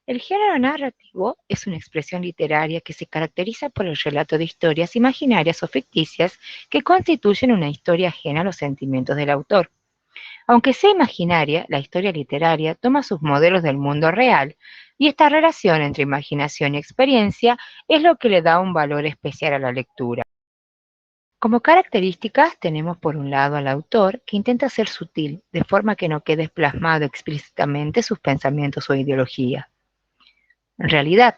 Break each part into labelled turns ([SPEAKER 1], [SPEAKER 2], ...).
[SPEAKER 1] El género narrativo es una expresión literaria que se caracteriza por el relato de historias imaginarias o ficticias que constituyen una historia ajena a los sentimientos del autor. Aunque sea imaginaria, la historia literaria toma sus modelos del mundo real y esta relación entre imaginación y experiencia es lo que le da un valor especial a la lectura. Como características tenemos por un lado al autor que intenta ser sutil, de forma que no quede plasmado explícitamente sus pensamientos o ideología. En realidad,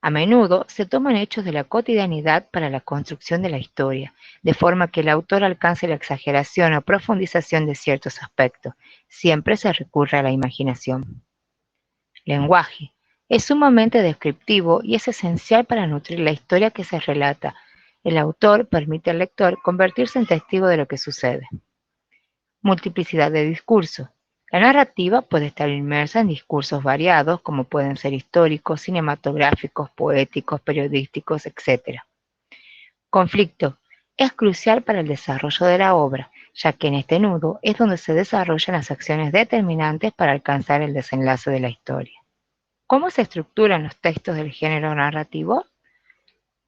[SPEAKER 1] a menudo se toman hechos de la cotidianidad para la construcción de la historia, de forma que el autor alcance la exageración o profundización de ciertos aspectos. Siempre se recurre a la imaginación. Lenguaje. Es sumamente descriptivo y es esencial para nutrir la historia que se relata. El autor permite al lector convertirse en testigo de lo que sucede. Multiplicidad de discursos. La narrativa puede estar inmersa en discursos variados, como pueden ser históricos, cinematográficos, poéticos, periodísticos, etc. Conflicto. Es crucial para el desarrollo de la obra, ya que en este nudo es donde se desarrollan las acciones determinantes para alcanzar el desenlace de la historia. ¿Cómo se estructuran los textos del género narrativo?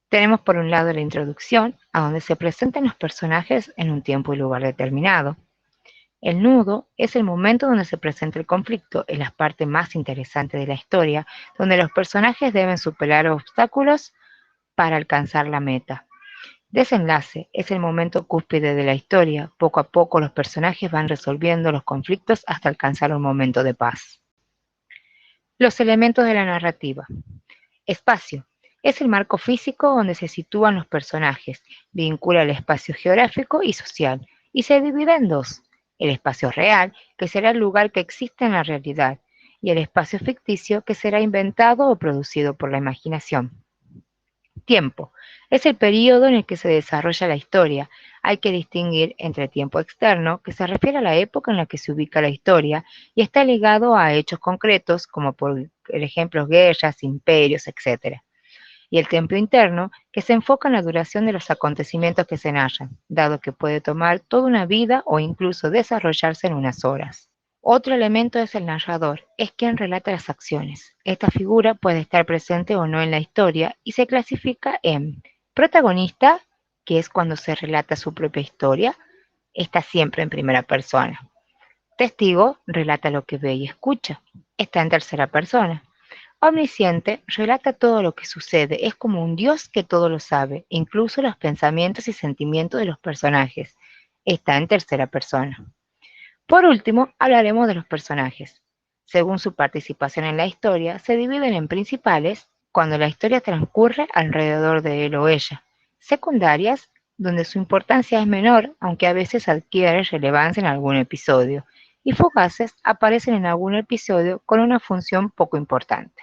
[SPEAKER 1] Tenemos por un lado la introducción, a donde se presentan los personajes en un tiempo y lugar determinado. El nudo es el momento donde se presenta el conflicto, es la parte más interesante de la historia, donde los personajes deben superar obstáculos para alcanzar la meta. Desenlace es el momento cúspide de la historia, poco a poco los personajes van resolviendo los conflictos hasta alcanzar un momento de paz. Los elementos de la narrativa. Espacio. Es el marco físico donde se sitúan los personajes, vincula el espacio geográfico y social, y se divide en dos: el espacio real, que será el lugar que existe en la realidad, y el espacio ficticio, que será inventado o producido por la imaginación. Tiempo. Es el periodo en el que se desarrolla la historia. Hay que distinguir entre tiempo externo, que se refiere a la época en la que se ubica la historia, y está ligado a hechos concretos, como por ejemplo guerras, imperios, etc. Y el tiempo interno, que se enfoca en la duración de los acontecimientos que se narran, dado que puede tomar toda una vida o incluso desarrollarse en unas horas. Otro elemento es el narrador, es quien relata las acciones. Esta figura puede estar presente o no en la historia y se clasifica en protagonista, que es cuando se relata su propia historia, está siempre en primera persona. Testigo, relata lo que ve y escucha, está en tercera persona. Omnisciente, relata todo lo que sucede, es como un dios que todo lo sabe, incluso los pensamientos y sentimientos de los personajes, está en tercera persona. Por último, hablaremos de los personajes. Según su participación en la historia, se dividen en principales, cuando la historia transcurre alrededor de él o ella; secundarias, donde su importancia es menor, aunque a veces adquiere relevancia en algún episodio; y fugaces, aparecen en algún episodio con una función poco importante.